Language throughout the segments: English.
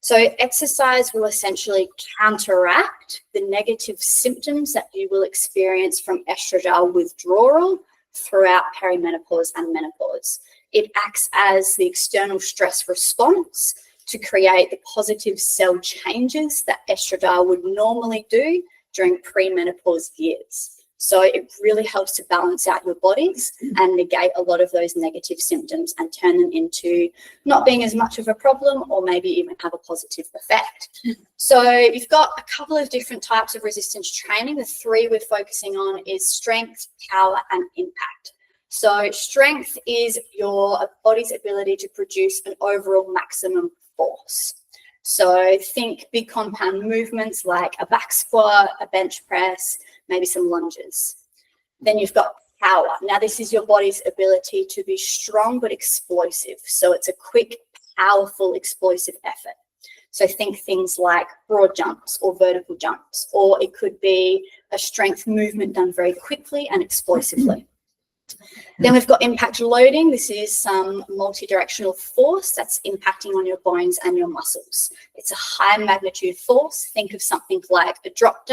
So exercise will essentially counteract the negative symptoms that you will experience from estradiol withdrawal throughout perimenopause and menopause. It acts as the external stress response to create the positive cell changes that estradiol would normally do during premenopause years. So it really helps to balance out your bodies and negate a lot of those negative symptoms and turn them into not being as much of a problem, or maybe even have a positive effect. So you've got a couple of different types of resistance training. The three we're focusing on is strength, power, and impact. So strength is your body's ability to produce an overall maximum force. So think big compound movements like a back squat, a bench press, maybe some lunges. Then you've got power. Now this is your body's ability to be strong but explosive. So it's a quick, powerful, explosive effort. So think things like broad jumps or vertical jumps, or it could be a strength movement done very quickly and explosively. Then we've got impact loading. This is some multi-directional force that's impacting on your bones and your muscles. It's a high magnitude force. Think of something like a drop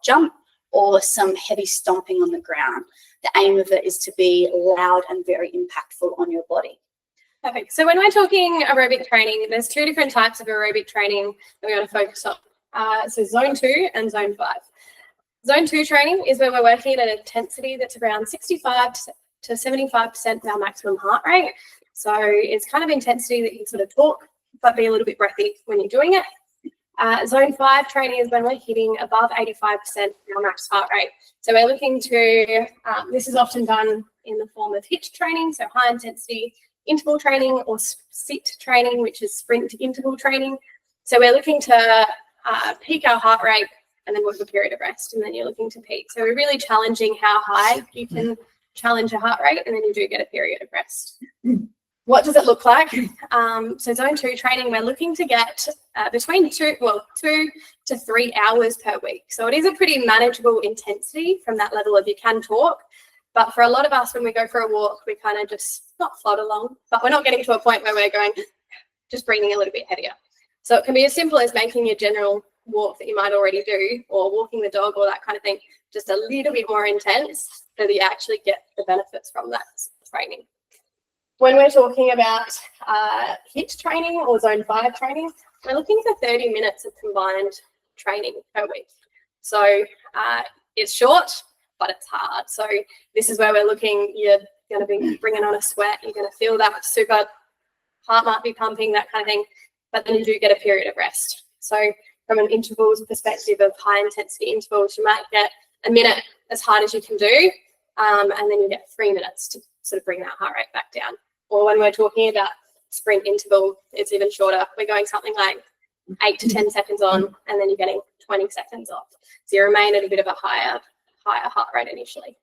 jump, or some heavy stomping on the ground. The aim of it is to be loud and very impactful on your body. Perfect. So when we're talking aerobic training, there's two different types of aerobic training that we're going to focus on. So zone 2 and zone 5. Zone 2 training is where we're working at an intensity that's around 65 to 75% of our maximum heart rate. So it's kind of intensity that you can sort of talk, but be a little bit breathy when you're doing it. Zone 5 training is when we're hitting above 85% of our max heart rate. So we're looking to, this is often done in the form of HIIT training, so high intensity interval training, or SIT training, which is sprint interval training. So we're looking to peak our heart rate and then work a period of rest, and then you're looking to peak. So we're really challenging how high you can challenge your heart rate, and then you do get a period of rest. What does it look like? So zone 2 training, we're looking to get between 2 to 3 hours per week. So it is a pretty manageable intensity from that level of you can talk. But for a lot of us, when we go for a walk, we kind of just not flot along, but we're not getting to a point where we're going, just breathing a little bit heavier. So it can be as simple as making your general walk that you might already do, or walking the dog, or that kind of thing, just a little bit more intense so that you actually get the benefits from that training. When we're talking about HIIT training or zone 5 training, we're looking for 30 minutes of combined training per week. So it's short, but it's hard. So this is where we're looking, you're going to be bringing on a sweat, you're going to feel that super, heart might be pumping, that kind of thing, but then you do get a period of rest. So from an intervals perspective of high intensity intervals, you might get a minute as hard as you can do, and then you get 3 minutes to sort of bring that heart rate back down. Or when we're talking about sprint interval, it's even shorter. We're going something like 8 to 10 seconds on, and then you're getting 20 seconds off. So you remain at a bit of a higher heart rate initially.